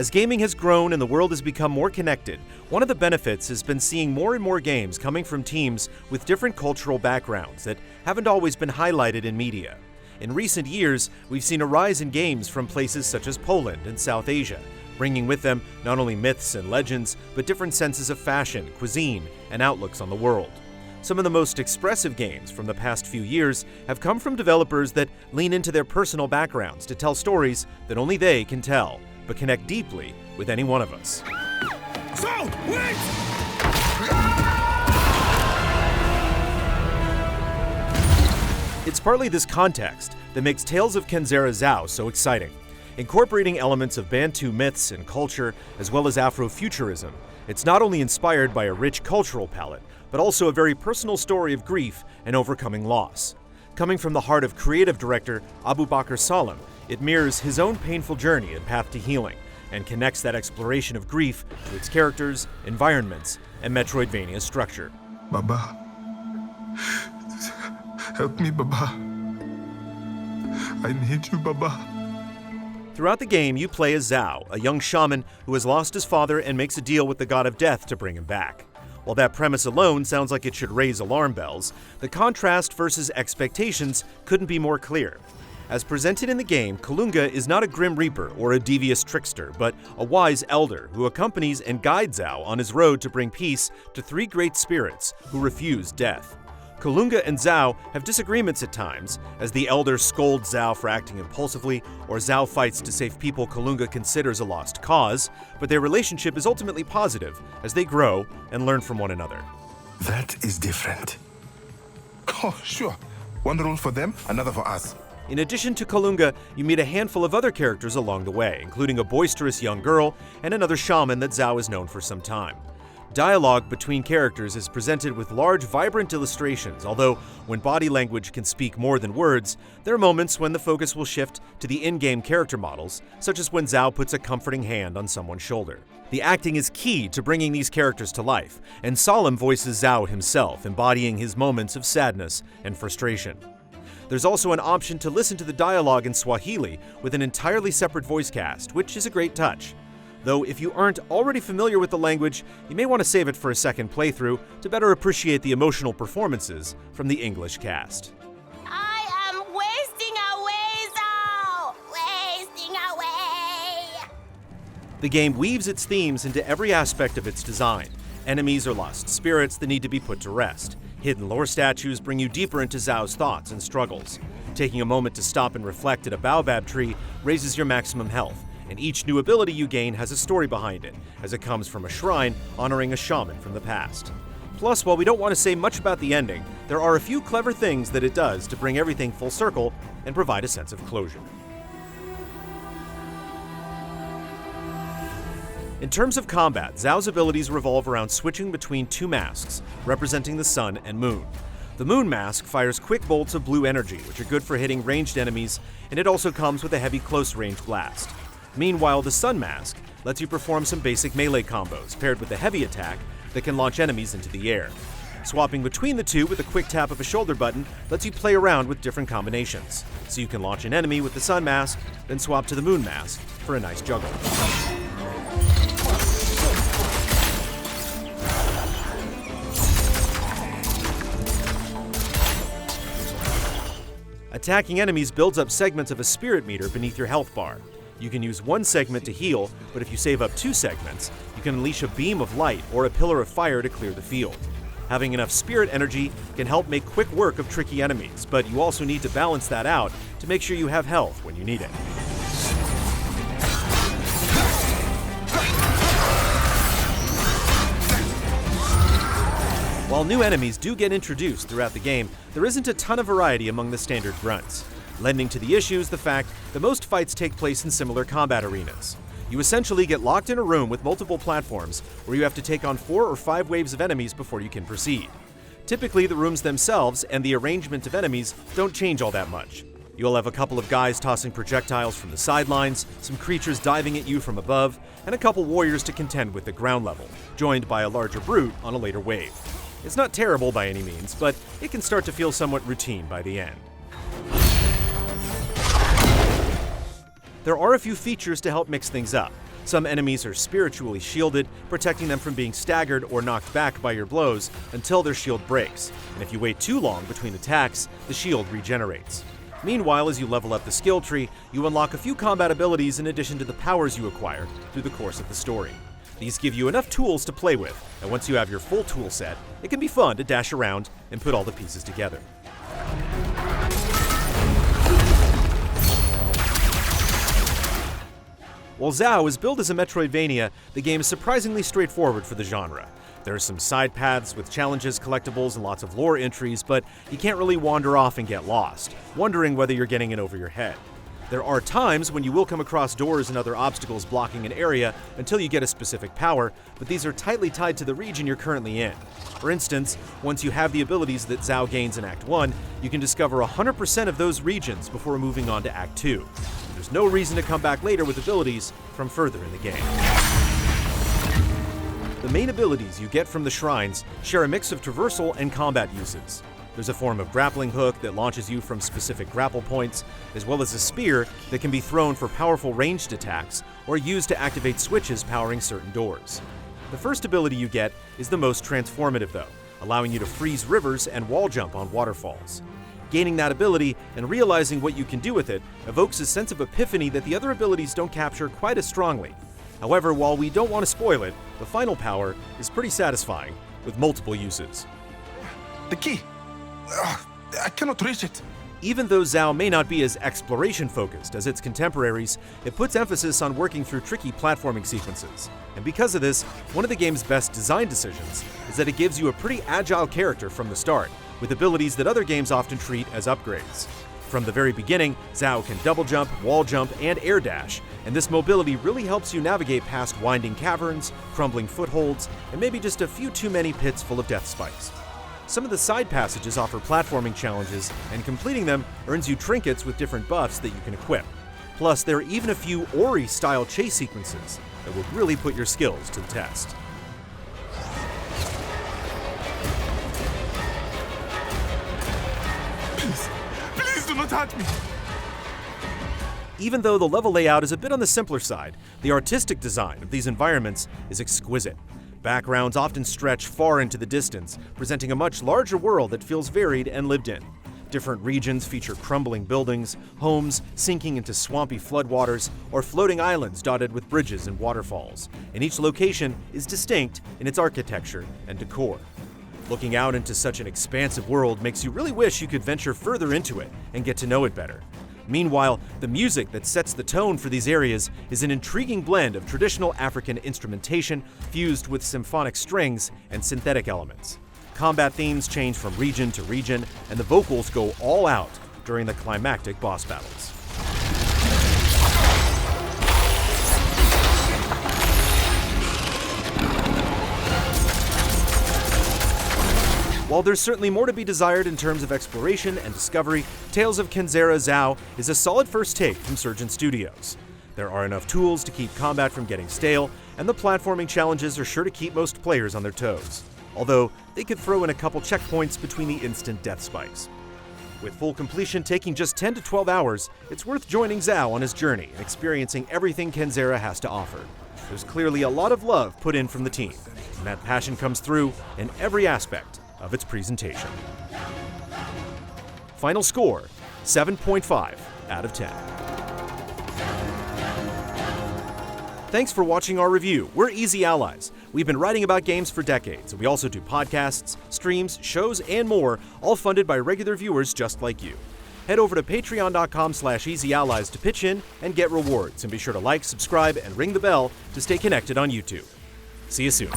As gaming has grown and the world has become more connected, one of the benefits has been seeing more and more games coming from teams with different cultural backgrounds that haven't always been highlighted in media. In recent years, we've seen a rise in games from places such as Poland and South Asia, bringing with them not only myths and legends, but different senses of fashion, cuisine, and outlooks on the world. Some of the most expressive games from the past few years have come from developers that lean into their personal backgrounds to tell stories that only they can tell, but connect deeply with any one of us. So, wait! It's partly this context that makes Tales of Kenzera ZAU so exciting. Incorporating elements of Bantu myths and culture, as well as Afrofuturism, it's not only inspired by a rich cultural palette, but also a very personal story of grief and overcoming loss. Coming from the heart of creative director Abu Bakr Salim, it mirrors his own painful journey and path to healing, and connects that exploration of grief to its characters, environments, and Metroidvania structure. Baba. Help me, Baba. I need you, Baba. Throughout the game, you play as ZAU, a young shaman who has lost his father and makes a deal with the god of death to bring him back. While that premise alone sounds like it should raise alarm bells, the contrast versus expectations couldn't be more clear. As presented in the game, Kalunga is not a grim reaper or a devious trickster, but a wise elder who accompanies and guides ZAU on his road to bring peace to three great spirits who refuse death. Kalunga and ZAU have disagreements at times, as the elder scolds ZAU for acting impulsively, or ZAU fights to save people Kalunga considers a lost cause, but their relationship is ultimately positive as they grow and learn from one another. That is different. Oh, sure. One rule for them, another for us. In addition to Kalunga, you meet a handful of other characters along the way, including a boisterous young girl and another shaman that ZAU has known for some time. Dialogue between characters is presented with large, vibrant illustrations, although when body language can speak more than words, there are moments when the focus will shift to the in-game character models, such as when ZAU puts a comforting hand on someone's shoulder. The acting is key to bringing these characters to life, and Salim voices ZAU himself, embodying his moments of sadness and frustration. There's also an option to listen to the dialogue in Swahili with an entirely separate voice cast, which is a great touch. Though if you aren't already familiar with the language, you may want to save it for a second playthrough to better appreciate the emotional performances from the English cast. I am wasting away, ZAU! Wasting away! The game weaves its themes into every aspect of its design. Enemies are lost spirits that need to be put to rest. Hidden lore statues bring you deeper into ZAU's thoughts and struggles. Taking a moment to stop and reflect at a baobab tree raises your maximum health, and each new ability you gain has a story behind it, as it comes from a shrine honoring a shaman from the past. Plus, while we don't want to say much about the ending, there are a few clever things that it does to bring everything full circle and provide a sense of closure. In terms of combat, ZAU's abilities revolve around switching between two masks, representing the sun and moon. The moon mask fires quick bolts of blue energy, which are good for hitting ranged enemies, and it also comes with a heavy close-range blast. Meanwhile, the sun mask lets you perform some basic melee combos, paired with a heavy attack that can launch enemies into the air. Swapping between the two with a quick tap of a shoulder button lets you play around with different combinations, so you can launch an enemy with the sun mask, then swap to the moon mask for a nice juggle. Attacking enemies builds up segments of a spirit meter beneath your health bar. You can use one segment to heal, but if you save up 2 segments, you can unleash a beam of light or a pillar of fire to clear the field. Having enough spirit energy can help make quick work of tricky enemies, but you also need to balance that out to make sure you have health when you need it. While new enemies do get introduced throughout the game, there isn't a ton of variety among the standard grunts. Lending to the issue is the fact that most fights take place in similar combat arenas. You essentially get locked in a room with multiple platforms where you have to take on 4 or 5 waves of enemies before you can proceed. Typically, the rooms themselves and the arrangement of enemies don't change all that much. You'll have a couple of guys tossing projectiles from the sidelines, some creatures diving at you from above, and a couple warriors to contend with at ground level, joined by a larger brute on a later wave. It's not terrible by any means, but it can start to feel somewhat routine by the end. There are a few features to help mix things up. Some enemies are spiritually shielded, protecting them from being staggered or knocked back by your blows until their shield breaks, and if you wait too long between attacks, the shield regenerates. Meanwhile, as you level up the skill tree, you unlock a few combat abilities in addition to the powers you acquire through the course of the story. These give you enough tools to play with, and once you have your full tool set, it can be fun to dash around and put all the pieces together. While ZAU is billed as a Metroidvania, the game is surprisingly straightforward for the genre. There are some side paths with challenges, collectibles, and lots of lore entries, but you can't really wander off and get lost, wondering whether you're getting in over your head. There are times when you will come across doors and other obstacles blocking an area until you get a specific power, but these are tightly tied to the region you're currently in. For instance, once you have the abilities that ZAU gains in Act 1, you can discover 100% of those regions before moving on to Act 2. There's no reason to come back later with abilities from further in the game. The main abilities you get from the shrines share a mix of traversal and combat uses. There's a form of grappling hook that launches you from specific grapple points, as well as a spear that can be thrown for powerful ranged attacks or used to activate switches powering certain doors. The first ability you get is the most transformative though, allowing you to freeze rivers and wall jump on waterfalls. Gaining that ability and realizing what you can do with it evokes a sense of epiphany that the other abilities don't capture quite as strongly. However, while we don't want to spoil it, the final power is pretty satisfying, with multiple uses. The key! I cannot reach it. Even though ZAU may not be as exploration-focused as its contemporaries, it puts emphasis on working through tricky platforming sequences. And because of this, one of the game's best design decisions is that it gives you a pretty agile character from the start, with abilities that other games often treat as upgrades. From the very beginning, ZAU can double jump, wall jump, and air dash, and this mobility really helps you navigate past winding caverns, crumbling footholds, and maybe just a few too many pits full of death spikes. Some of the side passages offer platforming challenges, and completing them earns you trinkets with different buffs that you can equip. Plus, there are even a few Ori-style chase sequences that will really put your skills to the test. Please do not hurt me! Even though the level layout is a bit on the simpler side, the artistic design of these environments is exquisite. Backgrounds often stretch far into the distance, presenting a much larger world that feels varied and lived in. Different regions feature crumbling buildings, homes sinking into swampy floodwaters, or floating islands dotted with bridges and waterfalls, and each location is distinct in its architecture and decor. Looking out into such an expansive world makes you really wish you could venture further into it and get to know it better. Meanwhile, the music that sets the tone for these areas is an intriguing blend of traditional African instrumentation fused with symphonic strings and synthetic elements. Combat themes change from region to region, and the vocals go all out during the climactic boss battles. While there's certainly more to be desired in terms of exploration and discovery, Tales of Kenzera ZAU is a solid first take from Surgent Studios. There are enough tools to keep combat from getting stale, and the platforming challenges are sure to keep most players on their toes. Although, they could throw in a couple checkpoints between the instant death spikes. With full completion taking just 10 to 12 hours, it's worth joining ZAU on his journey and experiencing everything Kenzera has to offer. There's clearly a lot of love put in from the team, and that passion comes through in every aspect of its presentation. Final score, 7.5 out of 10. Thanks for watching our review. We're Easy Allies. We've been writing about games for decades, and we also do podcasts, streams, shows, and more, all funded by regular viewers just like you. Head over to patreon.com/easyallies to pitch in and get rewards, and be sure to like, subscribe, and ring the bell to stay connected on YouTube. See you soon.